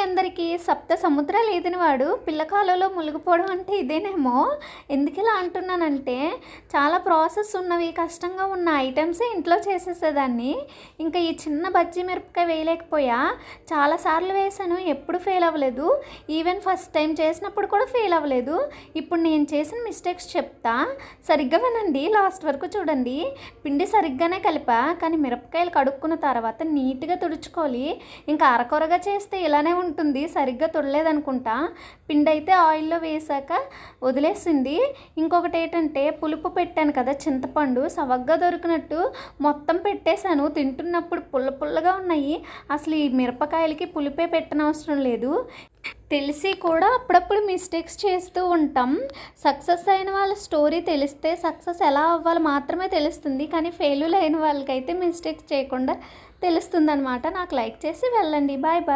అందరికీ సప్త సముద్రాలు ఈదిన వాడు పిల్ల కాలువలో మునిగిపోవడం అంటే ఇదేనేమో. ఎందుకు ఇలా అంటున్నానంటే చాలా ప్రాసెస్ ఉన్నవి, కష్టంగా ఉన్న ఐటమ్సే ఇంట్లో చేసేసేదాన్ని. ఇంకా ఈ చిన్న బజ్జీ మిరపకాయ వేయలేకపోయా. చాలాసార్లు వేసాను, ఎప్పుడు ఫెయిల్ అవ్వలేదు. ఈవెన్ ఫస్ట్ టైం చేసినప్పుడు కూడా ఫెయిల్ అవ్వలేదు. ఇప్పుడు నేను చేసిన మిస్టేక్స్ చెప్తా, సరిగ్గా వినండి, లాస్ట్ వరకు చూడండి. పిండి సరిగ్గానే కలిపా, కానీ మిరపకాయలు కడుక్కున్న తర్వాత నీట్గా తుడుచుకోవాలి. ఇంకా అరకొరగా చేస్తే ఇలానే ఉంటుంది, సరిగ్గా తుడలేదనుకుంటా. పిండి అయితే ఆయిల్లో వేసాక వదిలేసింది. ఇంకొకటి ఏంటంటే పులుపు పెట్టాను కదా, చింతపండు సవగ్గా దొరికినట్టు మొత్తం పెట్టేశాను. తింటున్నప్పుడు పుల్ల పుల్లగా ఉన్నాయి. అసలు ఈ మిరపకాయలకి పులిపే పెట్టనవసరం లేదు. తెలిసి కూడా అప్పుడప్పుడు మిస్టేక్స్ చేస్తూ ఉంటాం. సక్సెస్ అయిన వాళ్ళ స్టోరీ తెలిస్తే సక్సెస్ ఎలా అవ్వాలో మాత్రమే తెలుస్తుంది, కానీ ఫెయిల్యూర్ అయిన వాళ్ళకైతే మిస్టేక్స్ చేయకుండా తెలుస్తుంది అనమాట. నాకు లైక్ చేసి వెళ్ళండి. Bye bye.